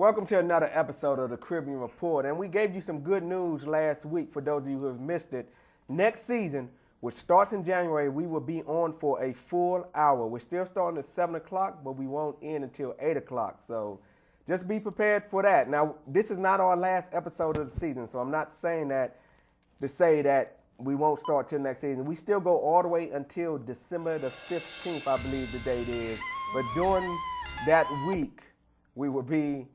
Welcome to another episode of the Caribbean Report. And we gave you some good news last week for those of you who have missed it. Next season, which starts in January, we will be on for a full hour. We're still starting at 7 o'clock, but we won't end until 8 o'clock. So just be prepared for that. Now, this is not our last episode of the season, so I'm not saying that to say that we won't start till next season. We still go all the way until December the 15th, I believe the date is. But during that week, we will be,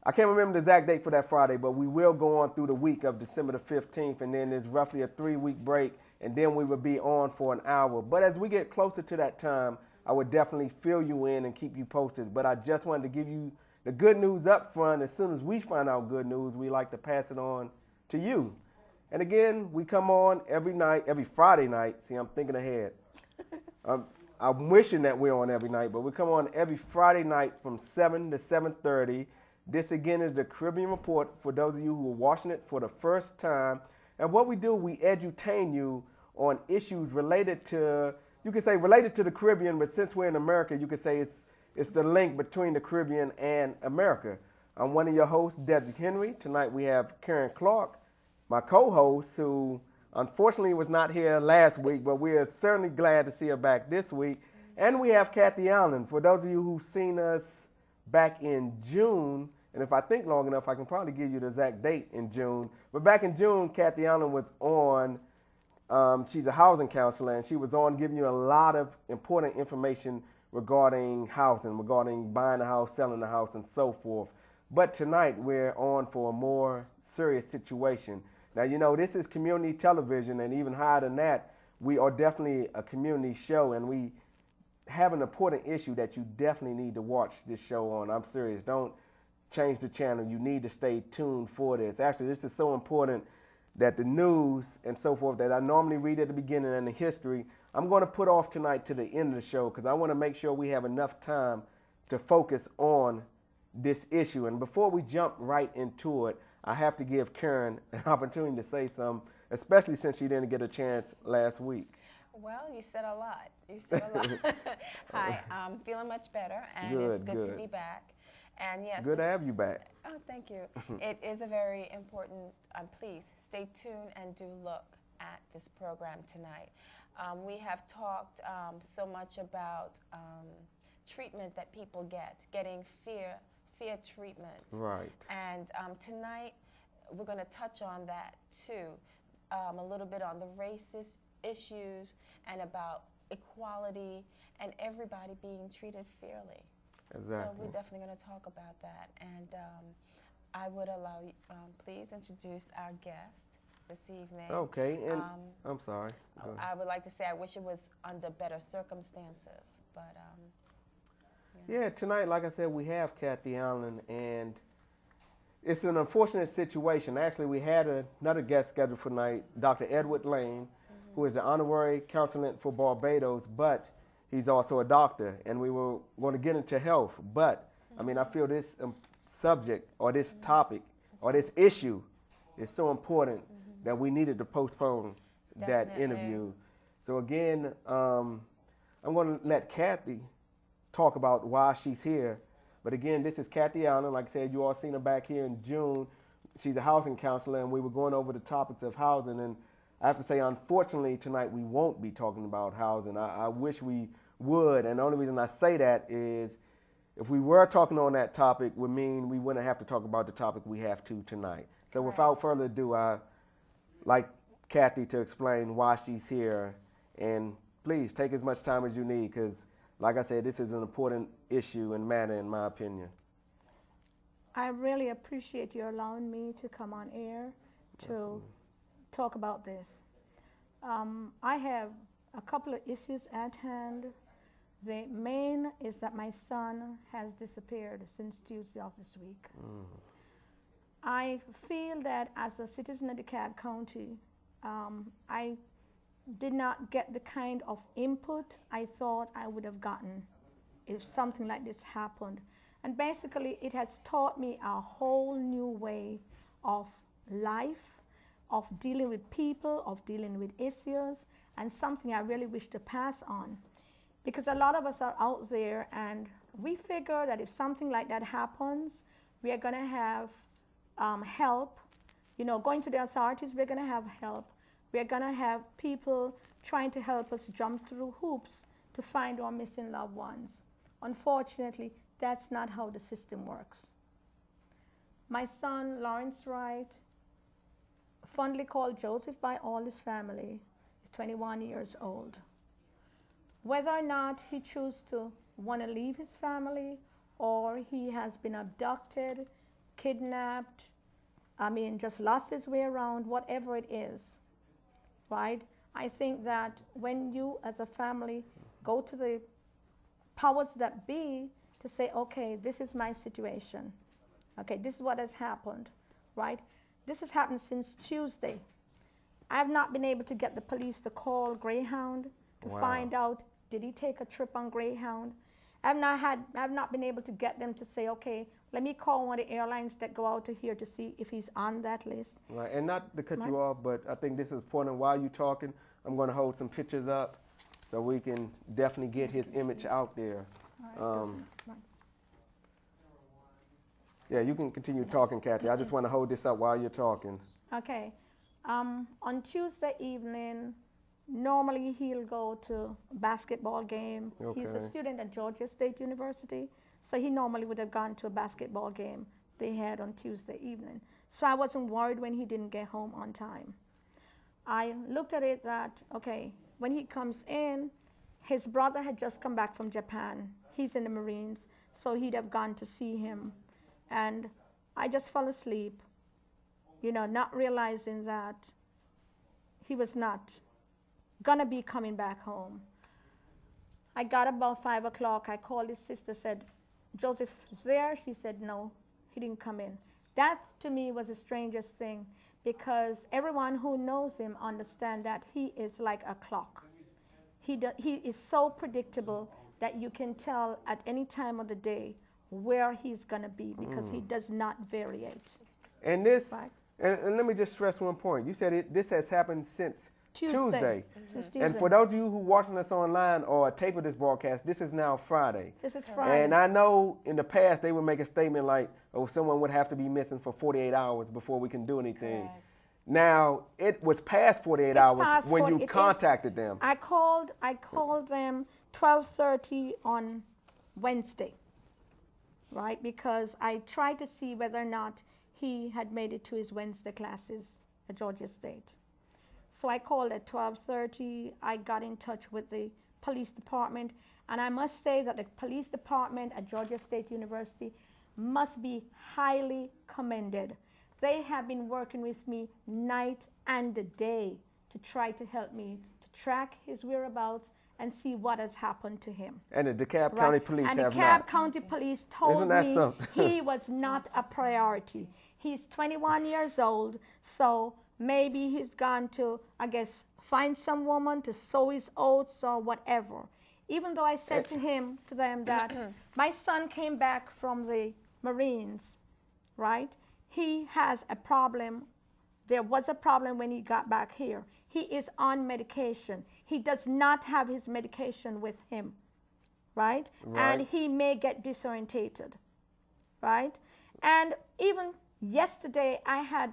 I can't remember the exact date for that Friday, but we will go on through the week of December the 15th, and then there's roughly a 3-week break, and then we will be on for an hour. But as we get closer to that time, I would definitely fill you in and keep you posted. But I just wanted to give you the good news up front. As soon as we find out good news, we like to pass it on to you. And again, we come on every night, every Friday night. See, I'm thinking ahead. I'm wishing that we're on every night, but we come on every Friday night from 7 to 7:30. This again is the Caribbean Report for those of you who are watching it for the first time. And what we do, we edutain you on issues related to, you could say related to the Caribbean, but since we're in America, you could say it's the link between the Caribbean and America. I'm one of your hosts, Dedrick Henry. Tonight we have Clarke, my co-host, who unfortunately was not here last week, but we are certainly glad to see her back this week. And we have Kathy Allen. For those of you who've seen us back in June, and if I think long enough, I can probably give you the exact date in June. But back in June, Kathy Allen was on, she's a housing counselor, and she was on giving you a lot of important information regarding housing, regarding buying a house, selling a house, and so forth. But tonight, we're on for a more serious situation. Now, you know, this is community television, and even higher than that, we are definitely a community show, and we have an important issue that you definitely need to watch this show on. I'm serious. Don't change the channel. You need to stay tuned for this. Actually, this is so important that the news and so forth that I normally read at the beginning and the history, I'm going to put off tonight to the end of the show because I want to make sure we have enough time to focus on this issue. And before we jump right into it, I have to give Karen an opportunity to say something, especially since she didn't get a chance last week. Well, you said a lot. Hi, I'm feeling much better, and it's good to be back. And yes, good to have you back. Oh, thank you. It is a very important, please stay tuned and do look at this program tonight. We have talked so much about treatment that people getting fear treatment. Right. And tonight we're going to touch on that too, a little bit on the racist issues and about equality and everybody being treated fairly. Exactly. So we're definitely going to talk about that. And I would allow you, please introduce our guest this evening. Okay, and I'm sorry. I would like to say I wish it was under better circumstances, but yeah, tonight, like I said, we have Kathy Allen, and it's an unfortunate situation. Actually, we had another guest scheduled for tonight, Dr. Edward Lane, who is the honorary consulate for Barbados, but he's also a doctor, and we were going to get into health. But, I mean, I feel this subject or this topic or this issue is so important that we needed to postpone that interview. So again, I'm going to let Kathy talk about why she's here. But again, this is Kathy Allen. Like I said, you all seen her back here in June. She's a housing counselor, and we were going over the topics of housing. And I have to say, unfortunately, tonight we won't be talking about housing. I wish we would. And the only reason I say that is if we were talking on that topic would mean we wouldn't have to talk about the topic we have to tonight. So without further ado, I like Kathy to explain why she's here. And please take as much time as you need because, like I said, this is an important issue and matter in my opinion. I really appreciate you allowing me to come on air to talk about this. I have a couple of issues at hand. The main is that my son has disappeared since Tuesday of this week. I feel that as a citizen of DeKalb County, I did not get the kind of input I thought I would have gotten if something like this happened. And basically, it has taught me a whole new way of life, of dealing with people, of dealing with issues, and something I really wish to pass on. Because a lot of us are out there and we figure that if something like that happens, We are going to have help. You know, going to the authorities, we're going to have help. We're going to have people trying to help us jump through hoops to find our missing loved ones. Unfortunately, that's not how the system works. My son, Lawrence Wright, fondly called Joseph by all his family, is 21 years old. Whether or not he chooses to want to leave his family, or he has been abducted, kidnapped, just lost his way around, whatever it is, right? I think that when you as a family go to the powers that be to say, okay, this is my situation. Okay, this is what has happened, right? This has happened since Tuesday. I have not been able to get the police to call Greyhound to find out, did he take a trip on Greyhound? I have not been able to get them to say, okay, let me call one of the airlines that go out to here to see if he's on that list. Right, and not to cut you off, but I think this is important. While you're talking, I'm going to hold some pictures up so we can definitely get his image out there. Yeah, you can continue talking, Kathy. I just want to hold this up while you're talking. Okay. On Tuesday evening, normally he'll go to a basketball game. Okay. He's a student at Georgia State University, so he normally would have gone to a basketball game they had on Tuesday evening. So I wasn't worried when he didn't get home on time. I looked at it that, okay, when he comes in, his brother had just come back from Japan. He's in the Marines, so he'd have gone to see him. And I just fell asleep, not realizing that he was not gonna be coming back home. I got about 5 o'clock. I called his sister, said, Joseph is there? She said, no, he didn't come in. That to me was the strangest thing, because everyone who knows him understands that he is like a clock. He is so predictable that you can tell at any time of the day where he's going to be, because he does not variate. And this, right? and let me just stress one point. You said this has happened since Tuesday. Since Tuesday. And for those of you who are watching us online or a tape of this broadcast, this is now Friday. This is Friday. And I know in the past they would make a statement like, oh, someone would have to be missing for 48 hours before we can do anything. Correct. Now, it was past 48 hours when you contacted them. I called them 12:30 on Wednesday, right? Because I tried to see whether or not he had made it to his Wednesday classes at Georgia State. So I called at 12:30. I got in touch with the police department, and I must say that the police department at Georgia State University must be highly commended. They have been working with me night and day to try to help me to track his whereabouts and see what has happened to him. And the DeKalb County Police have not. And the DeKalb County Police told me something? he was not a priority. He's 21 years old, so maybe he's gone to, I guess, find some woman to sow his oats or whatever. Even though I said to them that my son came back from the Marines, right? He has a problem. There was a problem when he got back here. He is on medication. He does not have his medication with him, right? And he may get disorientated, right? And even yesterday, I had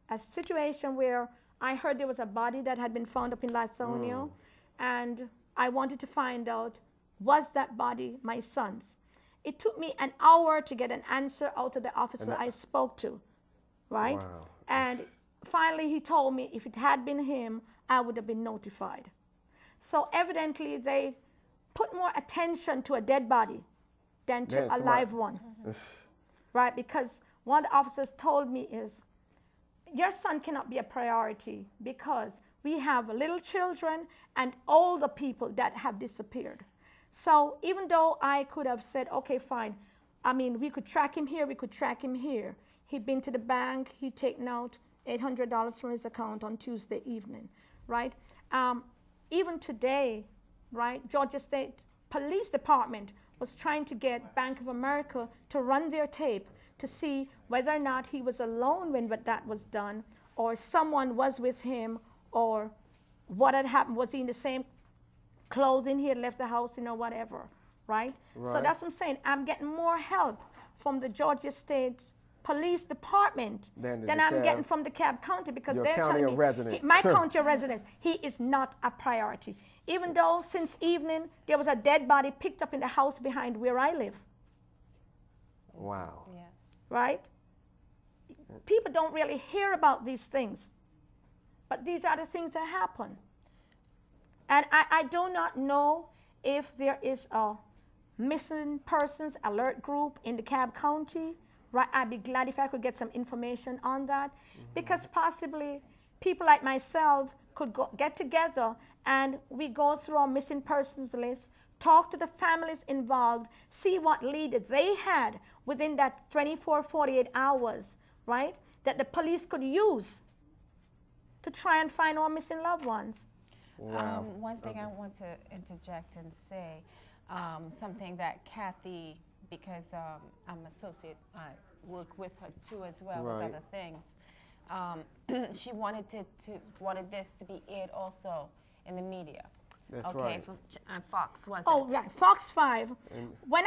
a situation where I heard there was a body that had been found up in Lithonia, and I wanted to find out, was that body my son's? It took me an hour to get an answer out of the officer I spoke to, right? Wow. And finally he told me if it had been him, I would have been notified. So evidently they put more attention to a dead body than to a live one, right? Because one of the officers told me is, your son cannot be a priority because we have little children and older people that have disappeared. So even though I could have said, okay, fine, we could track him here, we could track him here. He'd been to the bank, he'd taken out $800 from his account on Tuesday evening, right? Even today, right, Georgia State Police Department was trying to get Bank of America to run their tape to see whether or not he was alone when that was done, or someone was with him, or what had happened. Was he in the same clothing he had left the house in or whatever, right? So that's what I'm saying. I'm getting more help from the Georgia State Police Department Than than I'm getting from DeKalb County, because Your they're county telling of me residence. my county of residence, he is not a priority. Even though since evening there was a dead body picked up in the house behind where I live, Wow. Yes. right? People don't really hear about these things, but these are the things that happen. And I do not know if there is a missing persons alert group in DeKalb County. Right, I'd be glad if I could get some information on that, because possibly people like myself could get together and we go through our missing persons list, talk to the families involved, see what lead they had within that 24, 48 hours, right, that the police could use to try and find our missing loved ones. Wow. One thing I want to interject and say, something that Kathy, because I'm associate, I work with her too as well with Right. other things. She wanted this to be aired also in the media. That's okay, right. Fox was Oh, it? right, Fox 5. When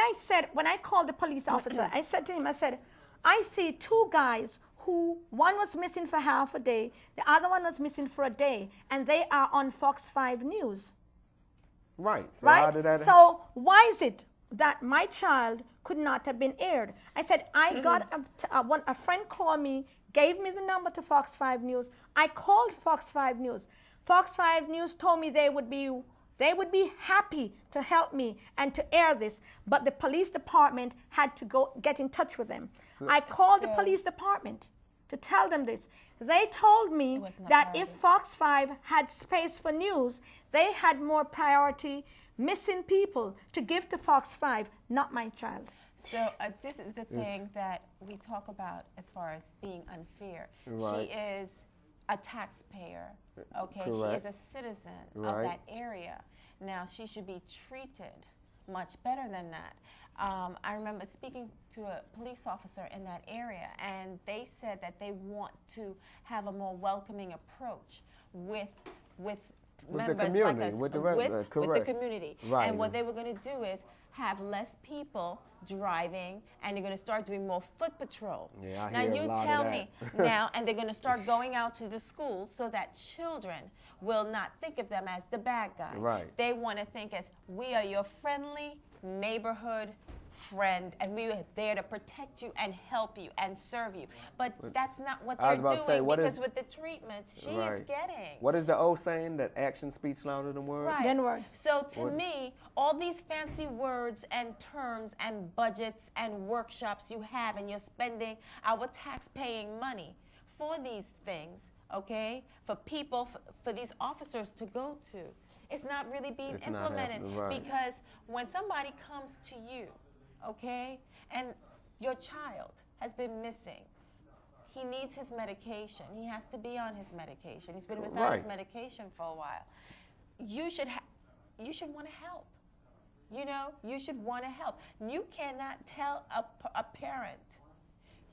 I called the police officer, I said to him, I said, I see two guys who, one was missing for half a day, the other one was missing for a day, and they are on Fox 5 News. Right. So Right? how did that So why is it that my child could not have been aired? I said, I got a friend called me, gave me the number to Fox 5 News. I called Fox 5 News. Fox 5 News told me they would be happy to help me and to air this, but the police department had to go get in touch with them. I called the police department to tell them this. They told me that if Fox 5 had space for news, they had more priority missing people to give to Fox 5, not my child. So this is the thing that we talk about as far as being unfair. Right. She is a taxpayer, okay? She Correct. is a citizen of Right. that area. Now, she should be treated much better than that. I remember speaking to a police officer in that area, and they said that they want to have a more welcoming approach with members the community, like us, with the with the correct. community. Right. And what they were going to do is have less people driving, and they're going to start doing more foot patrol. Yeah, I now hear a you lot of tell that. me now, and they're going to start going out to the schools so that children will not think of them as the bad guy. Right. They want to think as, we are your friendly neighborhood friend, and we are there to protect you and help you and serve you. But that's not what I they're was about to say, doing, what because is- with the treatment she Right. is getting. What is the old saying that action speaks louder than words? Right. Then words. So to me, all these fancy words and terms and budgets and workshops you have, and you're spending our tax-paying money for these things, okay, for people, for these officers to go to, it's not really being It's not implemented. happening, right. Because when somebody comes to you, okay, and your child has been missing, he needs his medication. He has to be on his medication. He's been without his Right. medication for a while. You should want to help. You know, you should want to help. You cannot tell a parent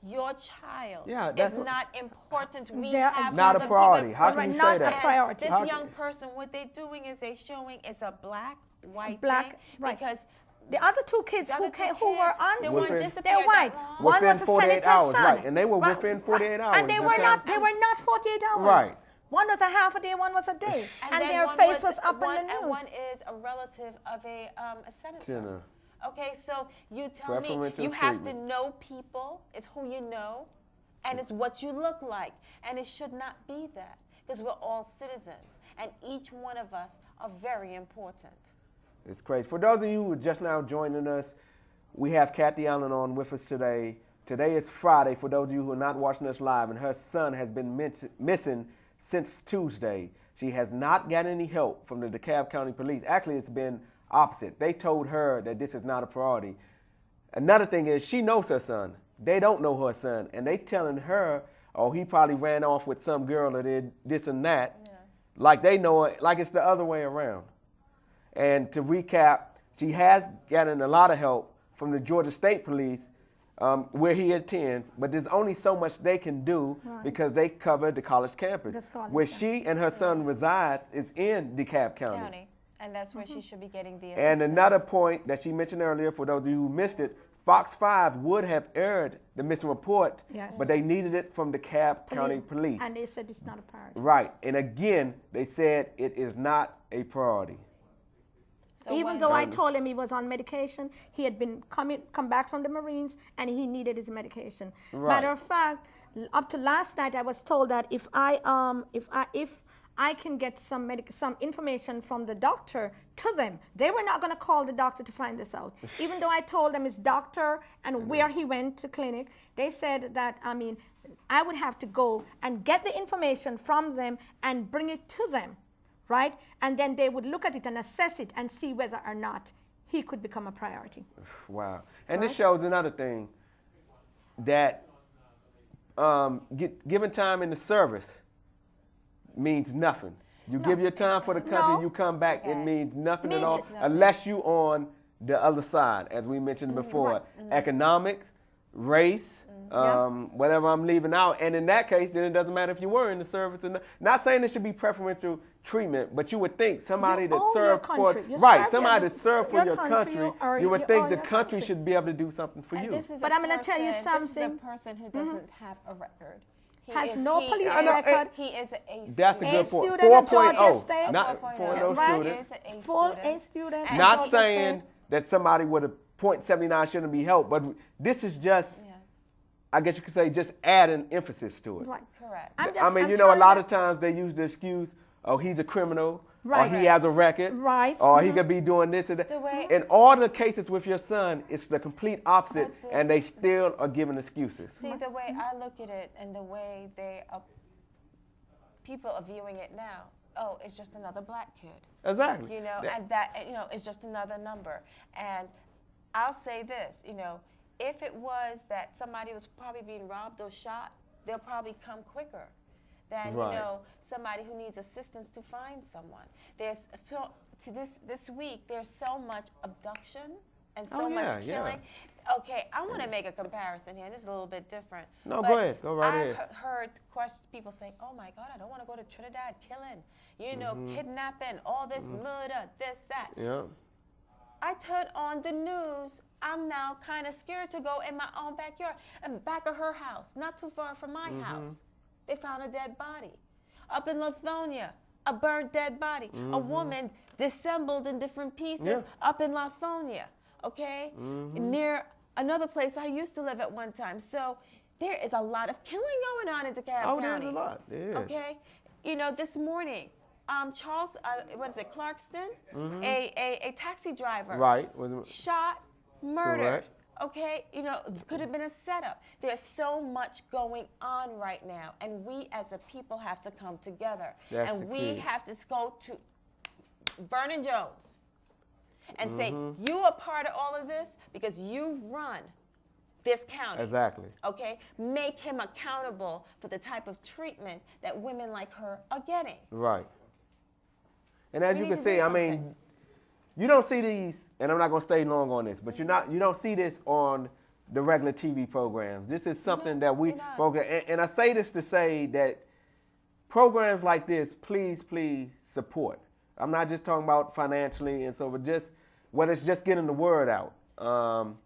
your child Yeah, is that's what- not important. We They're have Not other a priority. people- How can Right, you not say a that? priority. And How this can- young person, what they're doing is they're showing it's a black, white Black, thing, right. because The other two kids the who other two who were kids, on they TV, weren't Within- disappeared they're that white. long. One Within was a 48 senator's hours, son. right, and they were within 48 hours. And they You were tell- not. They were not 48 hours. Right. One was a half a day. One was a day. And then their one face was up one, in the and news. one is a relative of a senator. Senator. Okay, so you tell me, Preferential you have to treatment. know people. It's who you know, and it's what you look like, and it should not be that, because we're all citizens, and each one of us are very important. It's crazy. For those of you who are just now joining us, we have Kathy Allen on with us today. Today is Friday, for those of you who are not watching us live, and her son has been missing since Tuesday. She has not got any help from the DeKalb County Police. Actually, it's been opposite. They told her that this is not a priority. Another thing is, she knows her son. They don't know her son, and they telling her, oh, he probably ran off with some girl that did this and that. Yes. Like they know it, like it's the other way around. And to recap, she has gotten a lot of help from the Georgia State Police, where he attends, but there's only so much they can do Right. because they cover the college campus. This college where campus. she and her son resides is in DeKalb County. County, and that's where she should be getting the And assistance. another point that she mentioned earlier, for those of you who missed it, Fox 5 would have aired the missing report, Yes. but they needed it from the Cobb County Police. And they said it's not a priority. Right. And again, they said it is not a priority. So Even when- though I told him he was on medication, he had been come back from the Marines and he needed his medication. Right. Matter of fact, up to last night, I was told that if I can get some information from the doctor to them, they were not going to call the doctor to find this out. Even though I told them his doctor and where he went to clinic, they said that I would have to go and get the information from them and bring it to them. Right? And then they would look at it and assess it and see whether or not he could become a priority. Wow. And this shows another thing, that giving time in the service means nothing. You give your time for the country, No. you come back, it means nothing at Means all, nothing. unless you on the other side, as we mentioned before. Economics, race, whatever I'm leaving out. And in that case, then it doesn't matter if you were in the service or not. Not saying it should be preferential treatment, but you would think somebody You that own served your for country. You right, serve somebody that served for your your country, country, or you would you think own the your country country. should be able to do something for And you. this is But a I'm gonna tell you person- This something. is a person who doesn't have a record. He Has no police I know, record. He is a That's a student. good A point. student at Georgia 4.0, State. not 4.0 Right. student. He is a Full student. A student. at Not Georgia saying State. that somebody with a .79 shouldn't be helped, but this is just, Yeah, I guess you could say, just adding emphasis to it. Right. correct. I'm just- I mean, I'm you know, a trying lot to- of times they use the excuse, oh, he's a criminal, Right. or he has a record, Right. or he could be doing this and that. The way- In all the cases with your son, it's the complete opposite, But the- and they still are giving excuses. See, the way I look at it and the way people are viewing it now, oh, it's just another black kid. Exactly. You know, That- and that, it's just another number. And I'll say this, if it was that somebody was probably being robbed or shot, they'll probably come quicker than, Right. somebody who needs assistance to find someone. There's this week, there's so much abduction and so Oh, much yeah, killing. Okay, I want to make a comparison here. This is a little bit different. No, But go ahead. Go right I've ahead. heard people say, oh my God, I don't want to go to Trinidad killing, Mm-hmm. kidnapping, all this murder, this, that. Yeah. I turn on the news, I'm now kind of scared to go in my own backyard. And back of her house, not too far from my house, they found a dead body. Up in Lithonia, a burnt dead body. A woman dissembled in different pieces Yeah. up in Lithonia, okay? Near another place I used to live at one time. So there is a lot of killing going on in DeKalb Oh, County. there's a lot. There is. Okay? This morning, Charles, Clarkston, a taxi driver, Right. Was it- shot, murdered. Correct. Okay, could have been a setup. There's so much going on right now, and we as a people have to come together. That's and the we key. have to go to Vernon Jones and say, you are part of all of this because you run this county. Exactly. Okay, make him accountable for the type of treatment that women like her are getting. Right. And as We you need can to see, do I mean, something. you don't see these, and I'm not going to stay long on this, but you don't see this on the regular TV programs. This is something that we you're not. focus. And I say this to say that programs like this, please support. I'm not just talking about financially, and so, but just whether it's just getting the word out.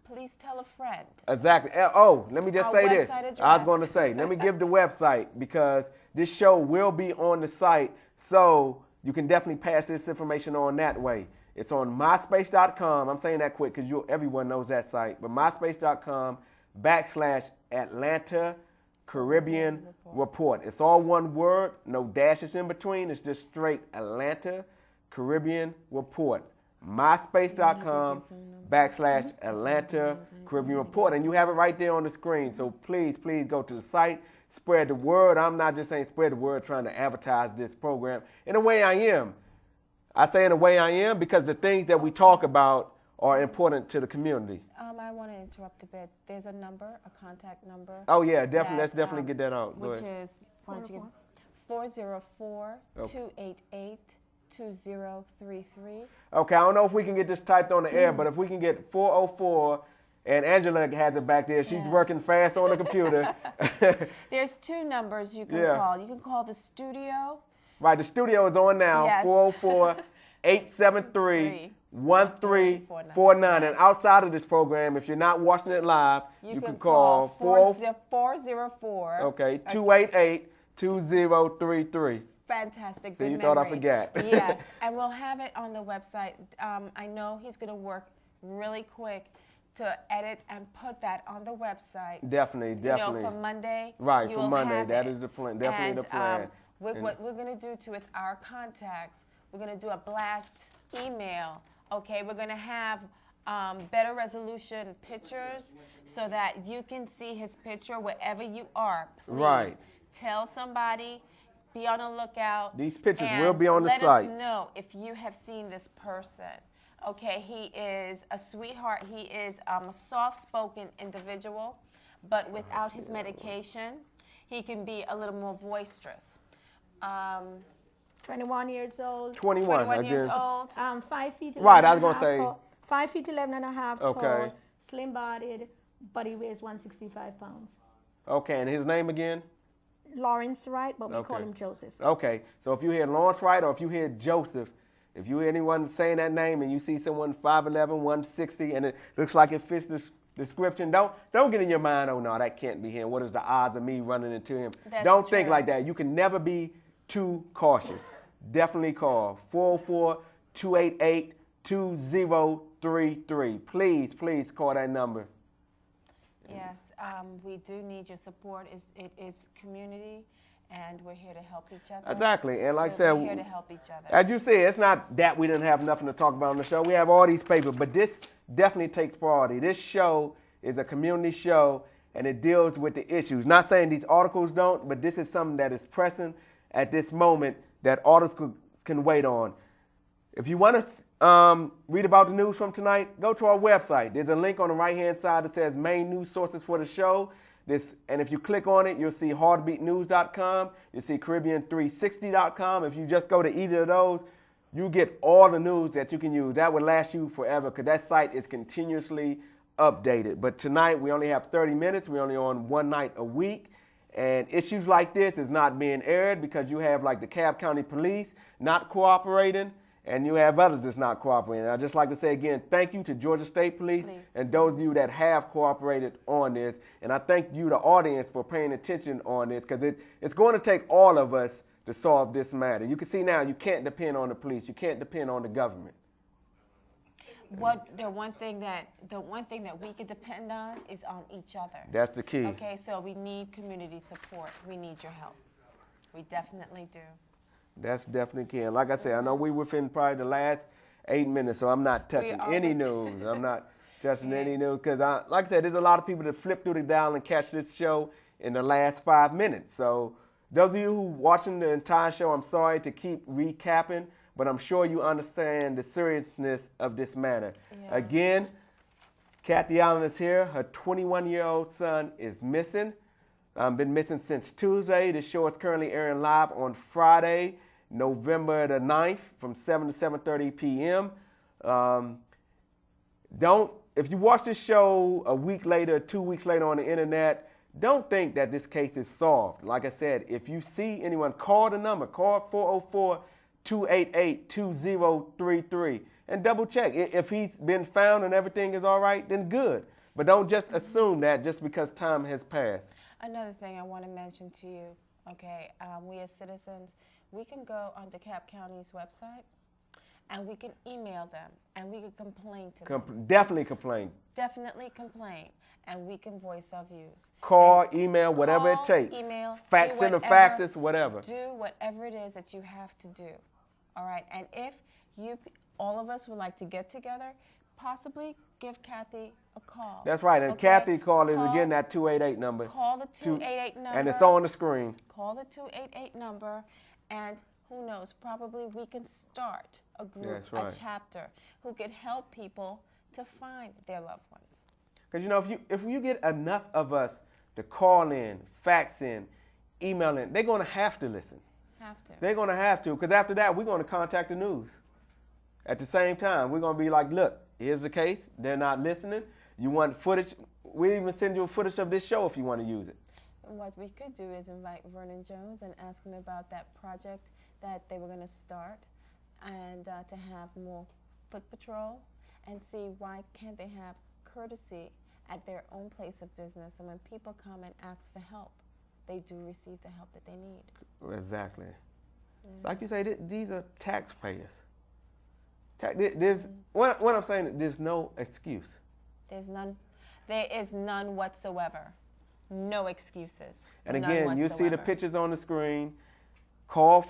Please tell a friend. Exactly. Oh, let me just Our say this. website address. I was going to say, let me give the website because this show will be on the site, so you can definitely pass this information on that way. It's on myspace.com. I'm saying that quick because everyone knows that site, but myspace.com/Atlanta Caribbean Report. It's all one word, no dashes in between. It's just straight Atlanta Caribbean Report. myspace.com/Atlanta Caribbean Report. And you have it right there on the screen. So please go to the site, spread the word. I'm not just saying spread the word trying to advertise this program. In a way I am. I say in a way I am because the things that we talk about are important to the community. I want to interrupt a bit. There's a number, a contact number. Oh yeah, definitely. that, Let's definitely get that out. Go Which ahead. is, why don't you give 404-288-2033. Okay, I don't know if we can get this typed on the air, but if we can get 404, and Angela has it back there. She's Yes. working fast on the computer. There's two numbers you can Yeah. call. You can call the studio. Right, the studio is on now, Yes. 404-873 1349. And outside of this program, if you're not watching it live, you can call 404. Okay, 288-2033. Fantastic. So good you memory. thought I forgot. Yes, and we'll have it on the website. I know he's going to work really quick to edit and put that on the website. Definitely. You know, for Monday. Right, you for will Monday. have That it. is the plan. Definitely the plan. What we're going to do too with our contacts, we're going to do a blast email. Okay, we're going to have better resolution pictures so that you can see his picture wherever you are. Please Right. tell somebody. Be on the lookout. These pictures will be on the site. Let us know if you have seen this person. Okay, he is a sweetheart. He is a soft-spoken individual, but without his medication, he can be a little more boisterous. 21 years old. 21 years old. 5 feet 11 Right, I was and a gonna half say. tall, 5 feet 11 and a half Okay. tall, slim-bodied, but he weighs 165 pounds. Okay, and his name again? Lawrence Wright, but we call Okay. him Joseph. Okay, so if you hear Lawrence Wright or if you hear Joseph, if you hear anyone saying that name and you see someone 5'11", 160, and it looks like it fits the description, don't get in your mind, oh no, that can't be him. What is the odds of me running into him? That's Don't think true. like that. You can never be too cautious. Definitely call 404-288-2033. Please call that number. Yes, we do need your support. It is community, and we're here to help each other. Exactly, and like I We're said, here to help each other. as you said, it's not that we didn't have nothing to talk about on the show. We have all these papers, but this definitely takes priority. This show is a community show, and it deals with the issues. Not saying these articles don't, but this is something that is pressing at this moment that articles can wait on. If you want to read about the news from tonight, go to our website. There's a link on the right-hand side that says main news sources for the show. And if you click on it, you'll see heartbeatnews.com. You'll see Caribbean360.com. If you just go to either of those, you get all the news that you can use. That would last you forever because that site is continuously updated. But tonight, we only have 30 minutes. We're only on one night a week. And issues like this is not being aired because you have like the Cobb County Police not cooperating, and you have others that's not cooperating. I'd just like to say again, thank you to Georgia State Police and those of you that have cooperated on this. And I thank you, the audience, for paying attention on this because it's going to take all of us to solve this matter. You can see now you can't depend on the police. You can't depend on the government. The one thing that we can depend on is on each other. That's the key. Okay, so we need community support. We need your help. We definitely do. That's definitely key. And like I said, I know we within probably the last 8 minutes, so I'm not touching any news. I'm not touching any news because, like I said, there's a lot of people that flip through the dial and catch this show in the last 5 minutes. So those of you who watching the entire show, I'm sorry to keep recapping, but I'm sure you understand the seriousness of this matter. Yes. Again, Kathy Allen is here. Her 21-year-old son is missing. Been missing since Tuesday. The show is currently airing live on Friday, November the 9th from 7 to 7:30 p.m. If you watch this show a week later, 2 weeks later on the internet, don't think that this case is solved. Like I said, if you see anyone, call the number. Call 404-288-2033 and double check. If he's been found and everything is all right, then good. But don't just assume that just because time has passed. Another thing I want to mention to you, okay, we as citizens, we can go onto Cobb County's website and we can email them and we can complain to them. Definitely complain. Definitely complain, and we can voice our views. Call, email, whatever Call, it takes. email, Fax do in the whatever- faxes, whatever. Do whatever it is that you have to do, all right? And if all of us would like to get together, possibly give Kathy a call. That's right. And okay? Kathy call is again that 288 number. Call the 288 number. And it's on the screen. Call the 288 number, and who knows, probably we can start a group, That's right. a chapter, who could help people to find their loved ones. Because, you know, if you get enough of us to call in, fax in, email in, they're going to have to listen. Have to. They're going to have to. Because after that, we're going to contact the news. At the same time, we're going to be like, look, here's the case. They're not listening. You want footage? We'll even send you footage of this show if you want to use it. What we could do is invite Vernon Jones and ask him about that project that they were going to start, and to have more foot patrol and see why can't they have courtesy at their own place of business. And when people come and ask for help, they do receive the help that they need. Exactly. Yeah. Like you say, these are taxpayers. What I'm saying, there's no excuse. There's none. There is none whatsoever. No excuses. And None again, you see the whatsoever. pictures on the screen. Call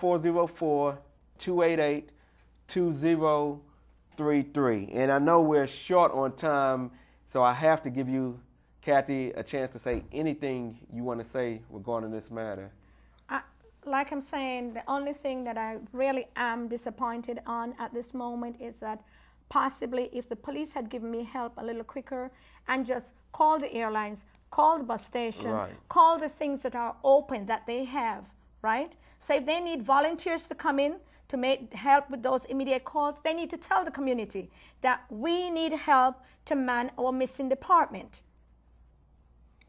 404-288-2033. And I know we're short on time, so I have to give you, Kathy, a chance to say anything you want to say regarding this matter. Like I'm saying, the only thing that I really am disappointed on at this moment is that possibly if the police had given me help a little quicker and just call the airlines, call the bus station, Right. call the things that are open that they have, right? So if they need volunteers to come in to help with those immediate calls, they need to tell the community that we need help to man our missing department.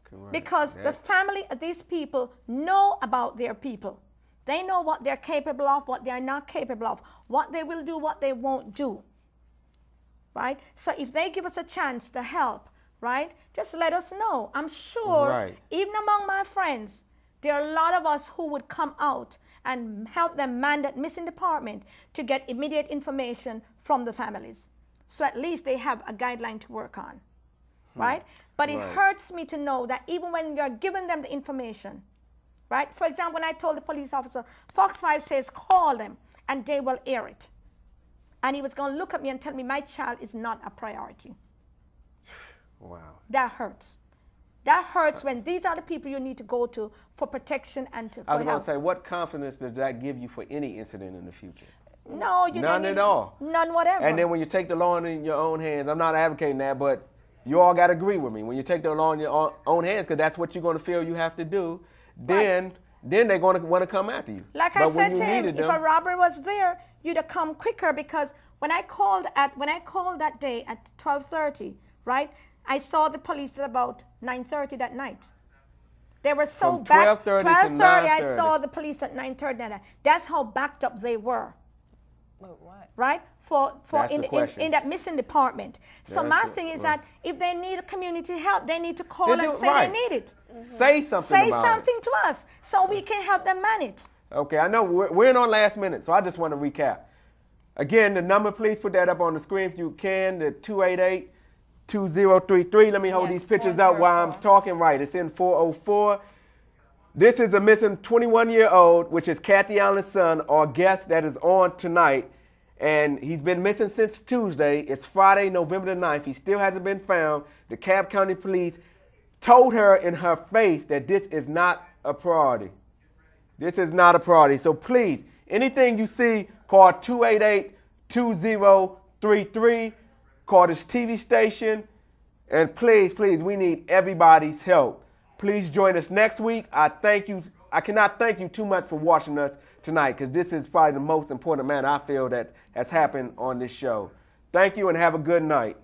Correct. Because the family of these people know about their people. They know what they're capable of, what they're not capable of, what they will do, what they won't do. Right? So if they give us a chance to help, right, just let us know. I'm sure, Right. even among my friends, there are a lot of us who would come out and help them man that missing department to get immediate information from the families. So at least they have a guideline to work on. Right? But it Right. hurts me to know that even when you're giving them the information, right? For example, when I told the police officer, Fox 5 says call them and they will air it. And he was going to look at me and tell me my child is not a priority. Wow. That hurts. That hurts when these are the people you need to go to for protection and for I was going help. to say, what confidence does that give you for any incident in the future? No, you None don't at need, all. None whatever. And then when you take the law in your own hands, I'm not advocating that, but you all got to agree with me. When you take the law in your own hands, because that's what you're going to feel you have to do, then they're going to want to come after you. Like but I when said you to him, needed if them, a robber was there, you'd have come quicker, because when I called that day at 12:30, right? I saw the police at about 9:30 that night. They were so From backed. 12:30 to 12:30, I 9:30. saw the police at 9:30 that night. That's how backed up they were, Wait, what? right? For That's the question. in that missing department. So That's my the- thing is right. that if they need community help, they need to call They and do- say right. they need it. say something Say about something to us so we can help them man it. it. Okay, I know we're in on last minute, so I just want to recap. Again, the number, please put that up on the screen if you can, the 288-2033. Let me hold Yes, these pictures up while I'm 404. talking right. It's in 404. This is a missing 21-year-old, which is Kathy Allen's son, our guest that is on tonight. And he's been missing since Tuesday. It's Friday, November the 9th. He still hasn't been found. The Cobb County Police told her in her face that this is not a priority. This is not a priority. So please, anything you see, call 288-2033. Call this TV station. And please, we need everybody's help. Please join us next week. I thank you. I cannot thank you too much for watching us tonight, because this is probably the most important matter I feel that has happened on this show. Thank you and have a good night.